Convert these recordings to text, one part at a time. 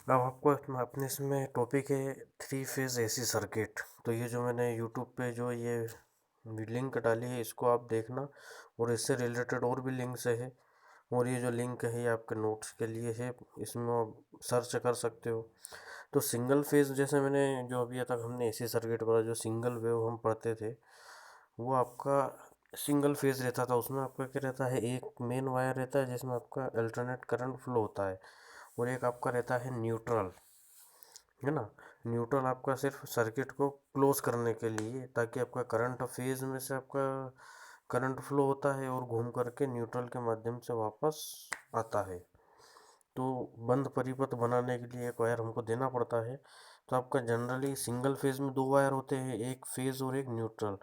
अब आपको अपने इसमें टॉपिक है थ्री फेज एसी सर्किट। तो ये जो मैंने यूट्यूब पे जो ये लिंक डाली है इसको आप देखना, और इससे रिलेटेड और भी लिंक्स है। और ये जो लिंक है ये आपके नोट्स के लिए है, इसमें आप सर्च कर सकते हो। तो सिंगल फेज जैसे मैंने जो अभी तक हमने एसी सर्किट पर जो सिंगल वेव हम पढ़ते थे, वो आपका सिंगल फेज रहता था। उसमें आपका क्या रहता है, एक मेन वायर रहता है जिसमें आपका अल्टरनेट करंट फ्लो होता है, और एक आपका रहता है न्यूट्रल, है ना। न्यूट्रल आपका सिर्फ सर्किट को क्लोज करने के लिए, ताकि आपका करंट फेज में से आपका करंट फ्लो होता है और घूम करके न्यूट्रल के माध्यम से वापस आता है। तो बंद परिपथ बनाने के लिए एक वायर हमको देना पड़ता है। तो आपका जनरली सिंगल फेज में दो वायर होते हैं, एक फेज और एक न्यूट्रल।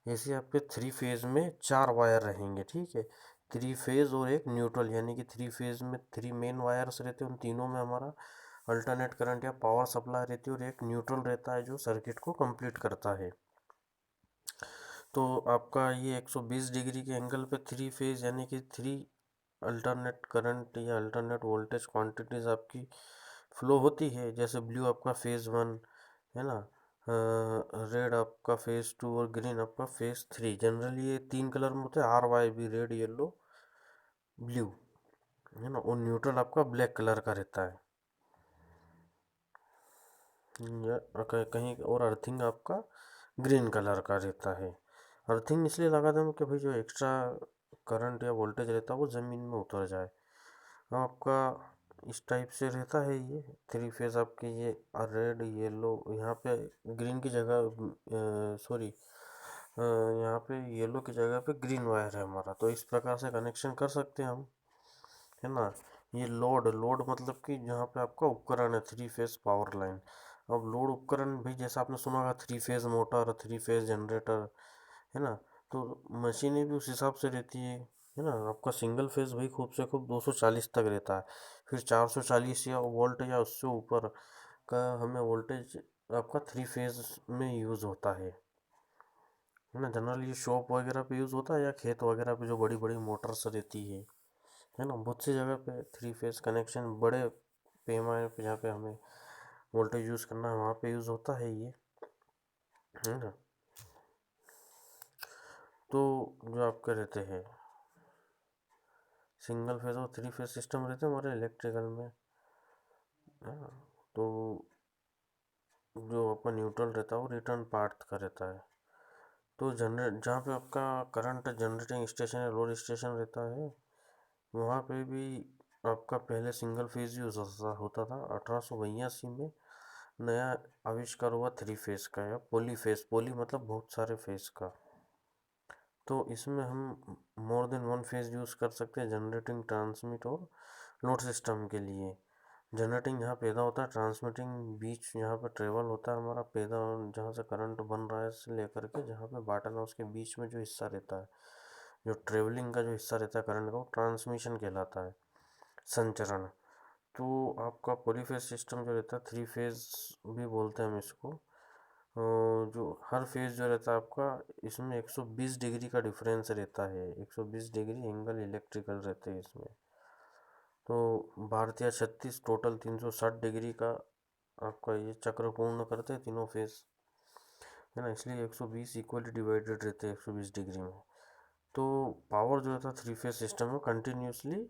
ऐसे आपके थ्री फेज में चार वायर रहेंगे, ठीक है। थ्री फेज और एक न्यूट्रल, यानी कि थ्री फेज में थ्री मेन वायर्स रहते हैं, उन तीनों में हमारा अल्टरनेट करंट या पावर सप्लाई रहती है, और एक न्यूट्रल रहता है जो सर्किट को कंप्लीट करता है। तो आपका ये 120 डिग्री के एंगल पे थ्री फेज यानी कि थ्री अल्टरनेट करंट या अल्टरनेट वोल्टेज क्वांटिटीज आपकी फ्लो होती है। जैसे ब्लू आपका फेज वन, है ना, रेड आपका फेज टू, और ग्रीन आपका फेज थ्री। जनरली ये तीन कलर में होते हैं, RYB, रेड, येलो, ब्लू, है ना। और न्यूट्रल आपका ब्लैक कलर का रहता है। या कहीं और अर्थिंग आपका ग्रीन कलर का रहता है। अर्थिंग इसलिए लगाते हैं कि भाई जो एक्स्ट्रा करंट या वोल्टेज रहता है वो ज़मीन में उतर जाए। आपका इस टाइप से रहता है ये थ्री फेज आपके। ये रेड, येलो, यहाँ पे ग्रीन की जगह सॉरी, यहाँ पे येलो की जगह पे ग्रीन वायर है हमारा। तो इस प्रकार से कनेक्शन कर सकते हैं हम, है ना। ये लोड, लोड मतलब कि जहाँ पे आपका उपकरण है, थ्री फेज पावर लाइन। अब लोड उपकरण भी जैसा आपने सुना होगा, three phase motor, three phase generator, है ना। तो मशीनें भी उस हिसाब से रहती है ना। आपका सिंगल फेज भाई खूब से खूब 240 तक रहता है, फिर 440 या वोल्ट या उससे ऊपर का हमें वोल्टेज आपका थ्री फेज में यूज़ होता है ना। जनरली ये शॉप वगैरह पे यूज़ होता है, या खेत वगैरह पे जो बड़ी बड़ी मोटर्स रहती है ना। बहुत सी जगह पे थ्री फेज कनेक्शन बड़े पैमाने पे जहाँ पे हमें वोल्टेज यूज़ करना है वहाँ पे यूज़ होता है ये, है ना। तो जो आपके रहते हैं सिंगल फेज और थ्री फेज सिस्टम रहते हैं हमारे इलेक्ट्रिकल में, है ना। तो जो आपका न्यूट्रल रहता है वो रिटर्न पार्ट का रहता है। तो जनरेट जहाँ पे आपका करंट जनरेटिंग स्टेशन या लोड स्टेशन रहता है, वहाँ पे भी आपका पहले सिंगल फेज यूज होता था। 1882 में नया आविष्कार हुआ थ्री फेज का, या पोली फेज। पोली मतलब बहुत सारे फेज का। तो इसमें हम more than one phase use कर सकते हैं, जनरेटिंग, ट्रांसमिट और लोड सिस्टम के लिए। जनरेटिंग यहाँ पैदा होता है, ट्रांसमिटिंग बीच यहाँ पे ट्रेवल होता है हमारा, पैदा जहाँ से करंट बन रहा है से लेकर के जहाँ पे बटन है उसके बीच में जो हिस्सा रहता है, जो ट्रेवलिंग का जो हिस्सा रहता है करंट का, वो ट्रांसमिशन कहलाता है, संचरण। तो आपका पॉलीफेज सिस्टम जो रहता है, थ्री फेज भी बोलते हैं हम इसको। जो हर फेज जो रहता है आपका, इसमें 120 डिग्री का डिफरेंस रहता है। 120 डिग्री एंगल इलेक्ट्रिकल रहते हैं इसमें। तो भारतीय 36 टोटल 360 डिग्री का आपका ये चक्र पूर्ण करते हैं तीनों फेज, है ना। इसलिए 120 इक्वली डिवाइडेड रहते हैं 120 डिग्री में। तो पावर जो रहता है थ्री फेज सिस्टम में कंटिन्यूसली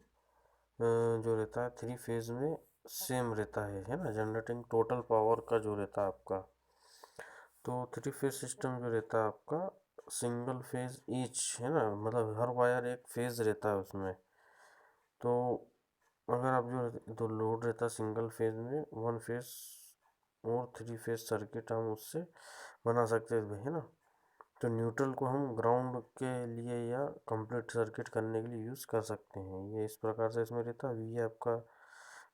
जो रहता है थ्री फेज में सेम रहता है ना। जनरेटिंग टोटल पावर का जो रहता है आपका, तो थ्री फेज सिस्टम जो रहता है आपका सिंगल फेज ईच, है ना, मतलब हर वायर एक फेज रहता है उसमें। तो अगर आप जो तो लोड रहता है सिंगल फेज में वन फेज और थ्री फेज सर्किट हम उससे बना सकते हैं, है ना। तो न्यूट्रल को हम ग्राउंड के लिए या कंप्लीट सर्किट करने के लिए यूज़ कर सकते हैं। ये इस प्रकार से इसमें रहता है। वी आपका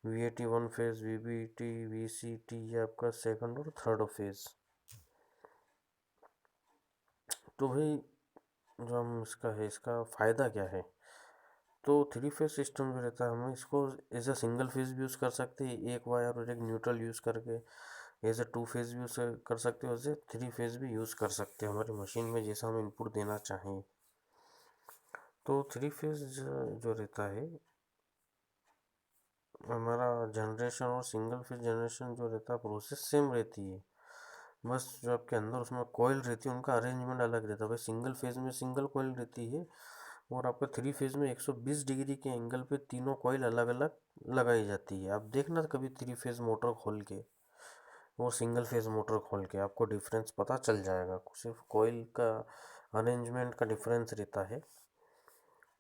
VAT one phase, VBT, VCT ये आपका सेकंड और थर्ड फेज। तो भाई जो हम इसका है, इसका फ़ायदा क्या है। तो थ्री फेज सिस्टम जो रहता है हम इसको एज अ सिंगल फेज भी यूज़ कर सकते हैं, एक वायर और एक न्यूट्रल यूज़ करके। एज अ टू फेज भी यूज़ कर सकते हो, एज ए थ्री फेज भी यूज़ कर सकते हैं हमारी मशीन में, जैसा हम इनपुट देना चाहें। तो थ्री फेज जो रहता है हमारा जनरेशन और सिंगल फेज जनरेशन जो रहता है प्रोसेस सेम रहती है, बस जो आपके अंदर उसमें कॉइल रहती है उनका अरेंजमेंट अलग रहता है। भाई सिंगल फेज में सिंगल कॉइल रहती है, और आपका थ्री फेज में 120 डिग्री के एंगल पे तीनों कॉइल अलग अलग लगाई जाती है। आप देखना कभी थ्री फेज मोटर खोल के और सिंगल फेज मोटर खोल के, आपको डिफरेंस पता चल जाएगा, सिर्फ कॉइल का अरेंजमेंट का डिफरेंस रहता है।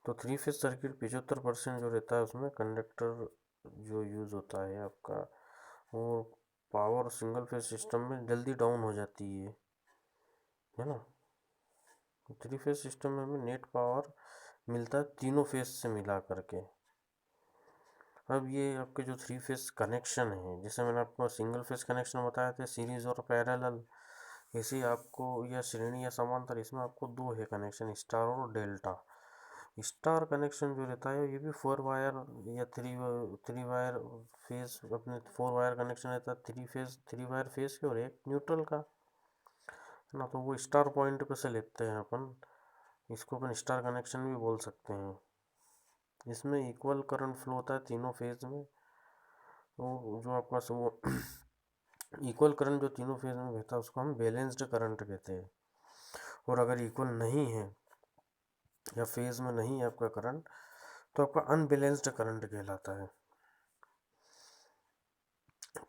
तो थ्री फेज सर्किट 75% जो रहता है उसमें कंडक्टर जो यूज़ होता है आपका, और पावर सिंगल फेज सिस्टम में जल्दी डाउन हो जाती है ना। थ्री फेज सिस्टम में हमें नेट पावर मिलता है तीनों फेज से मिला करके। अब ये आपके जो थ्री फेज कनेक्शन है, जैसे मैंने आपको सिंगल फेज कनेक्शन बताया था सीरीज और पैरेलल, ऐसे ही आपको या श्रेणी या समांतर, इसमें आपको दो है कनेक्शन, स्टार और डेल्टा। स्टार कनेक्शन जो रहता है ये भी फोर वायर या थ्री वायर फेज, अपने फोर वायर कनेक्शन रहता है, थ्री वायर फेज के और एक न्यूट्रल का, है ना। तो वो स्टार पॉइंट पे से लेते हैं अपन, इसको अपन स्टार कनेक्शन भी बोल सकते हैं। इसमें इक्वल करंट फ्लो होता है तीनों फेज में, तो जो आपका वो इक्वल करंट जो तीनों फेज में बहता है उसको हम बैलेंस्ड करंट कहते हैं। और अगर इक्वल नहीं है या फेज में नहीं है आपका करंट, तो आपका अनबैलेंस्ड करंट कहलाता है।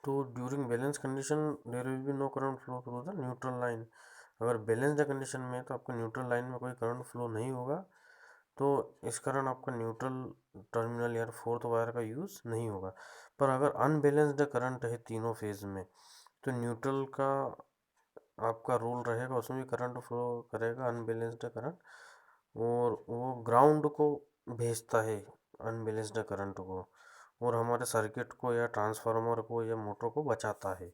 तो during balance condition there will be no current flow through the neutral line. अगर बैलेंस्ड कंडीशन में है तो आपका न्यूट्रल लाइन में कोई करंट फ्लो नहीं होगा, तो इस कारण आपका न्यूट्रल टर्मिनल या फोर्थ वायर का यूज़ नहीं होगा। पर अगर अनबैलेंस्ड करंट है तीनों फेज में, तो न्यूट्रल का आपका रोल रहेगा, उसमें भी करंट फ्लो करेगा अनबैलेंस्ड करंट, और वो ग्राउंड को भेजता है अनबैलेंस्ड करंट को, और हमारे सर्किट को या ट्रांसफार्मर को या मोटर को बचाता है।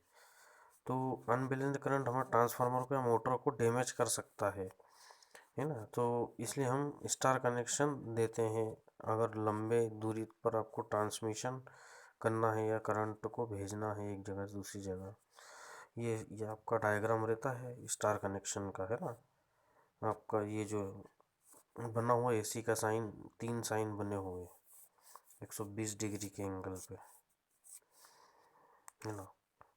तो अनबैलेंस्ड करंट हमारे ट्रांसफार्मर को या मोटर को डैमेज कर सकता है ना। तो इसलिए हम स्टार कनेक्शन देते हैं अगर लंबे दूरी पर आपको ट्रांसमिशन करना है या करंट को भेजना है एक जगह से दूसरी जगह। ये आपका डायग्राम रहता है स्टार कनेक्शन का, है ना। आपका ये जो बना हुआ एसी का साइन, तीन साइन बने हुए 120 डिग्री के एंगल पे, है ना।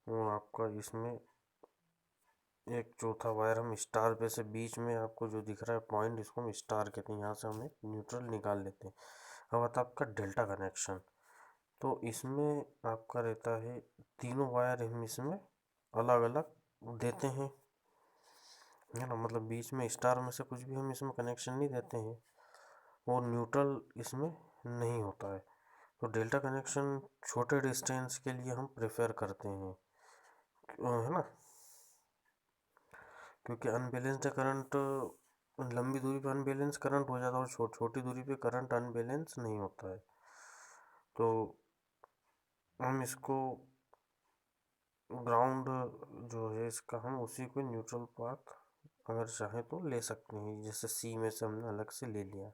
और आपका इसमें एक चौथा वायर हम स्टार पे से बीच में आपको जो दिख रहा है पॉइंट, इसको हम स्टार कहते हैं, यहाँ से हम एक न्यूट्रल निकाल लेते हैं। अब आता है आपका डेल्टा कनेक्शन। तो इसमें आपका रहता है तीनों वायर हम इसमें अलग अलग देते हैं, है ना। मतलब बीच में स्टार में से कुछ भी हम इसमें कनेक्शन नहीं देते हैं, और न्यूट्रल इसमें नहीं होता है। तो डेल्टा कनेक्शन छोटे डिस्टेंस के लिए हम प्रेफर करते हैं, है ना, क्योंकि अनबैलेंस्ड करंट लंबी दूरी पे अनबैलेंस करंट हो जाता है, और छोटी दूरी पे करंट अनबैलेंस नहीं होता है। तो हम इसको ग्राउंड जो है इसका हम उसी को न्यूट्रल पाथ अगर चाहे तो ले सकते हैं, जैसे सी में से हमने अलग से ले लिया,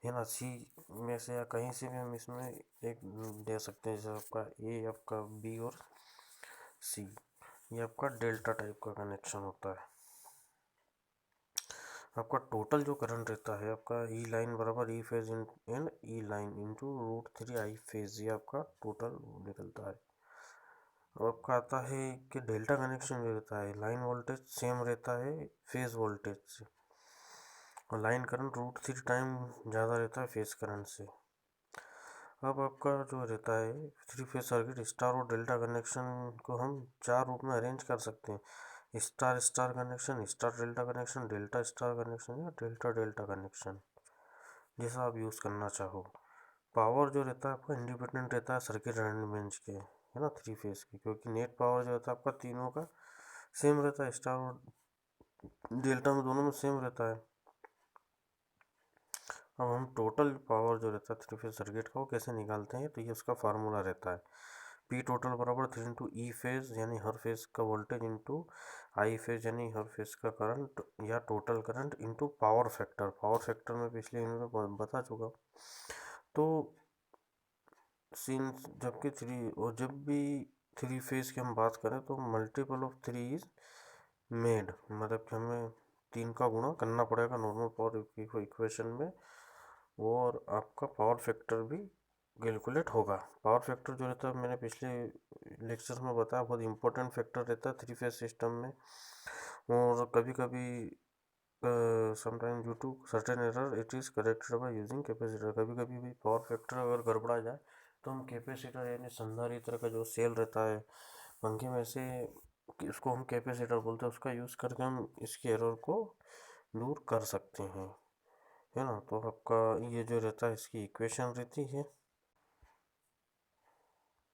है ना। सी में से या कहीं से भी हम इसमें एक दे सकते हैं, जैसे आपका ए, आपका बी और सी, ये आपका डेल्टा टाइप का कनेक्शन होता है। आपका टोटल जो करंट रहता है आपका ई लाइन बराबर E phase in E line into √3 I phase, ये आपका टोटल निकलता है। अब आपका आता है कि डेल्टा कनेक्शन जो रहता है लाइन वोल्टेज सेम रहता है फेज वोल्टेज से, और लाइन करंट √3 टाइम ज़्यादा रहता है फेज करंट से। अब आपका जो रहता है थ्री फेज सर्किट स्टार और डेल्टा कनेक्शन को हम चार रूप में अरेंज कर सकते हैं, star star connection, star delta connection, delta star connection या डेल्टा डेल्टा कनेक्शन, जैसा आप यूज़ करना चाहो। पावर जो रहता है आपका इंडिपेंडेंट रहता है सर्किट अरेंजमेंट के, है ना, थ्री फेज की, क्योंकि नेट पावर जो रहता है आपका तीनों का सेम रहता है, स्टार और डेल्टा में दोनों में सेम रहता है। अब हम टोटल पावर जो रहता है थ्री फेज सर्किट का वो कैसे निकालते हैं, तो ये उसका फार्मूला रहता है पी टोटल बराबर 3 इंटू ई फेज यानी हर फेज का वोल्टेज इंटू आई फेज यानी हर फेज का करंट या total current into power factor. Power factor में पिछले यूनिट में बता चुका। तो सिंस जबकि थ्री और जब भी थ्री फेज की हम बात करें तो multiple of three is made, मतलब कि हमें तीन का गुणा करना पड़ेगा नॉर्मल पावर इक्वेशन में, और आपका पावर फैक्टर भी कैलकुलेट होगा। पावर फैक्टर जो रहता है मैंने पिछले लेक्चर में बताया बहुत इंपॉर्टेंट फैक्टर रहता है थ्री फेज सिस्टम में। और कभी कभी sometime due to certain error it is corrected by using capacitor. कभी कभी भी पावर फैक्टर अगर गड़बड़ा जाए तो हम कैपेसिटर यानी संधारित्र का जो सेल रहता है पंखे में से, उसको हम कैपेसिटर बोलते हैं, उसका यूज़ करके हम इसकी एरर को दूर कर सकते हैं, है ना। तो आपका ये जो रहता है इसकी इक्वेशन रहती है